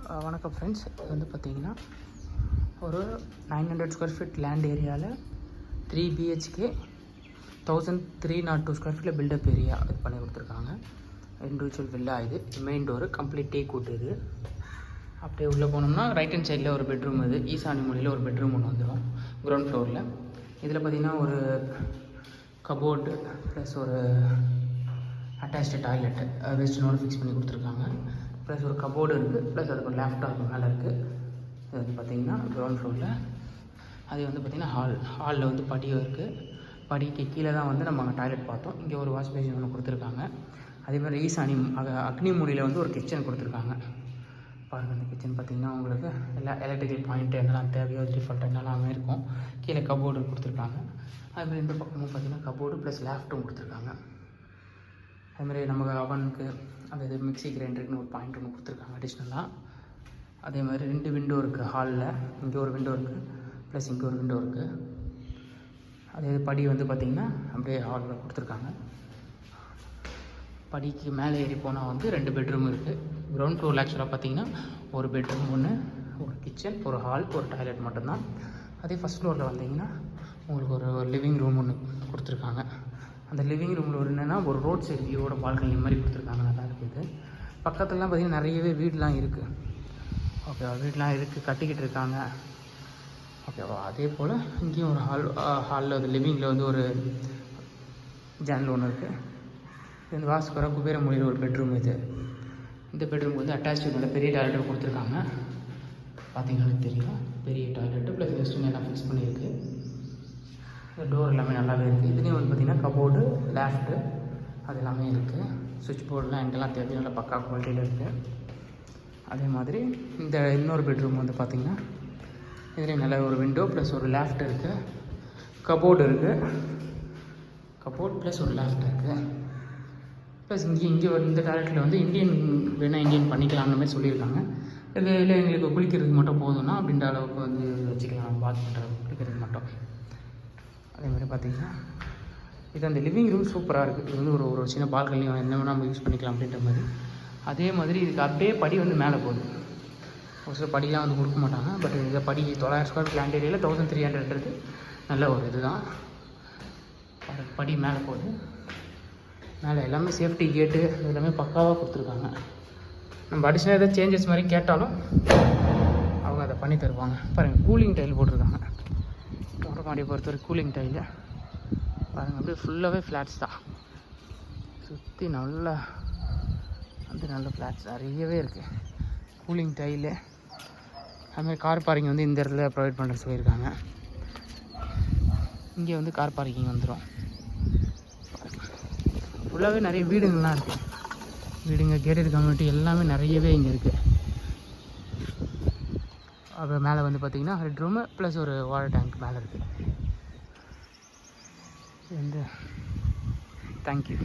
வணக்கம் ஃப்ரெண்ட்ஸ். இது வந்து பார்த்திங்கன்னா ஒரு 900 ஸ்கொயர் ஃபீட் லேண்ட் ஏரியாவில் 3 BHK 1302 ஸ்கொயர் ஃபீட்டில் பில்டப் ஏரியா இது பண்ணி கொடுத்துருக்காங்க. Individual villa. இது main door complete teak wood. இது அப்படியே உள்ளே போனோம்னா ரைட் ஹேண்ட் சைடில் ஒரு பெட்ரூம், இது ஈசானி மூலையில் ஒரு பெட்ரூம் ஒன்று வந்துடும் கிரவுண்ட் ஃப்ளோரில். இதில் பார்த்திங்கன்னா ஒரு கபோர்டு ப்ளஸ் ஒரு அட்டாச்டு டாய்லெட்டு வெஸ்டர்னோடு ஃபிக்ஸ் பண்ணி கொடுத்துருக்காங்க. ப்ளஸ் ஒரு கபோர்டு இருக்குது, ப்ளஸ் அதுக்கு ஒரு லேப்டாப் மேலே இருக்குது. இது வந்து பார்த்திங்கன்னா கிரவுண்ட் ஃப்ளோரில். அது வந்து பார்த்திங்கன்னா ஹாலில் வந்து படியும் இருக்குது. படிக்கு கீழே தான் வந்து நம்ம டாய்லெட் பார்த்தோம். இங்கே ஒரு வாஷ் பேஷன் ஒன்று கொடுத்துருக்காங்க. அதேமாதிரி ஈசானி அக்னி மூலையில் வந்து ஒரு கிச்சன் கொடுத்துருக்காங்க. பாருங்கள், இந்த கிச்சன் பார்த்திங்கன்னா உங்களுக்கு எல்லா எலக்ட்ரிக்கல் பாயிண்ட்டு என்னெல்லாம் தேவையோ டிஃபால்ட் என்னெல்லாமே இருக்கும். கீழே கபோர்டு கொடுத்துருக்காங்க. அதுமாதிரி இந்த பக்கமும் பார்த்திங்கன்னா கபோர்டு ப்ளஸ் லேப்டும் கொடுத்துருக்காங்க. அதுமாதிரி நமக்கு அவனுக்கு அந்த இது மிக்ஸி கிரைண்டருக்குன்னு ஒரு பாயிண்ட் ஒன்று கொடுத்துருக்காங்க அடிஷ்னலாக. அதே மாதிரி 2 விண்டோ இருக்குது ஹாலில். இங்கே ஒரு விண்டோ இருக்குது, ப்ளஸ் இங்கே ஒரு விண்டோ இருக்குது. அதே படி வந்து பார்த்திங்கன்னா அப்படியே ஹாலில் கொடுத்துருக்காங்க. படிக்கு மேலே ஏறி போனால் வந்து 2 பெட்ரூம் இருக்குது. கிரவுண்ட் ஃப்ளோரில் ஆக்சுவலாக பார்த்திங்கன்னா ஒரு பெட்ரூம் ஒன்று, ஒரு கிச்சன், ஒரு ஹால், ஒரு டாய்லெட் மட்டும்தான். அதே ஃபஸ்ட் ஃப்ளோரில் வந்தீங்கன்னா உங்களுக்கு ஒரு லிவிங் ரூம் ஒன்று கொடுத்துருக்காங்க. அந்த லிவிங் ரூமில் ஒரு என்னென்னா ஒரு ரோட் சைடு வியூவோட பால்கனி மாதிரி கொடுத்துருக்காங்க. நல்லா இருக்குது. பக்கத்துலலாம் பார்த்திங்கன்னா நிறையவே வீடெலாம் இருக்குது. ஓகேவா, வீடெலாம் இருக்குது, கட்டிக்கிட்டு இருக்காங்க. ஓகேவா. அதே போல் இங்கேயும் ஒரு ஹாலில் வந்து லிவிங்கில் வந்து ஒரு ஜன்னல் ஒன்று இருக்குது. இது வந்து வாஸ்கோரா குபேர மொழியில் ஒரு பெட்ரூம். இது இந்த பெட்ரூமுக்கு வந்து அட்டாச்சு நல்ல பெரிய டாய்லெட் கொடுத்துருக்காங்க. பார்த்திங்கன்னா தெரியும், பெரிய டாய்லெட்டு ப்ளஸ் வெஸ்டர்ன் எல்லாம் ஃபிக்ஸ் பண்ணியிருக்கு. டோர் எல்லாமே நல்லாவே இருக்குது. இதுலேயும் வந்து பார்த்திங்கன்னா கபோர்டு, லேஃப்ட்டு அது எல்லாமே இருக்குது. சுவிட்ச் போர்டெலாம் எங்கெல்லாம் தேவையோ நல்லா பக்கா குவாலிட்டியில் இருக்குது. அதே மாதிரி இந்த இன்னொரு பெட்ரூம் வந்து பார்த்திங்கன்னா இதுலேயும் நல்ல ஒரு விண்டோ ப்ளஸ் ஒரு லேஃப்ட் இருக்குது, கபோர்டு இருக்குது, கபோர்ட் ப்ளஸ் ஒரு லேஃப்ட் இருக்குது. ப்ளஸ் இங்கே இந்த டாய்லெட்டில் வந்து இந்தியன் வேணால் இந்தியன் பண்ணிக்கலாம்னு மாதிரி சொல்லியிருக்காங்க. இல்லை எங்களுக்கு குளிக்கிறதுக்கு மட்டும் போதும்னா அப்படின்ற அளவுக்கு வந்து வச்சுக்கலாம், பாத் பண்ணுறது குளிக்கிறதுக்கு மட்டும். அதேமாதிரி பார்த்திங்கன்னா இது அந்த லிவிங் ரூம் சூப்பராக இருக்குது. இது வந்து ஒரு சின்ன பால்கனியும் என்ன வேணால் நம்ம யூஸ் பண்ணிக்கலாம் அப்படின்ற மாதிரி. அதே மாதிரி இதுக்கு அப்படியே படி வந்து மேலே போகுது. ஒரு சில படிலாம் வந்து கொடுக்க மாட்டாங்க. பட் இந்த படி 900 ஸ்கொயர் ஃபீட் லேண்ட் ஏரியாவில் 1300 நல்ல ஒரு இது தான். படி மேலே போகுது. மேலே எல்லாமே சேஃப்டி கேட்டு எல்லாமே பக்காவாக கொடுத்துருக்காங்க. நம்ம அடிஷ்னலாக எதாவது சேஞ்சஸ் மாதிரி கேட்டாலும் அவங்க அதை பண்ணி தருவாங்க. பாருங்கள், கூலிங் டைல் போட்டிருக்காங்க. மொட்டை மாடியை பொறுத்தவரை கூலிங் டைலு பாருங்கள். அப்படியே ஃபுல்லாகவே ஃப்ளாட்ஸ் தான். சுற்றி நல்ல ஃப்ளாட்ஸ் நிறையவே இருக்குது. Cooling tile. அதுமாதிரி கார் பார்க்கிங் வந்து இந்த இடத்துல ப்ரொவைட் பண்ணுற சொல்லியிருக்காங்க. இங்கே வந்து கார் பார்க்கிங் வந்துடும். ஃபுல்லாகவே நிறைய வீடுங்கள்லாம் இருக்குது. வீடுங்க, கேட்டட் கம்யூனிட்டி எல்லாமே நிறையவே இங்கே இருக்குது. அப்புறம் மேலே வந்து பார்த்திங்கன்னா 2 ரூமு ப்ளஸ் ஒரு வாட்டர் டேங்க் மேலே இருக்குது. தேங்க்யூ.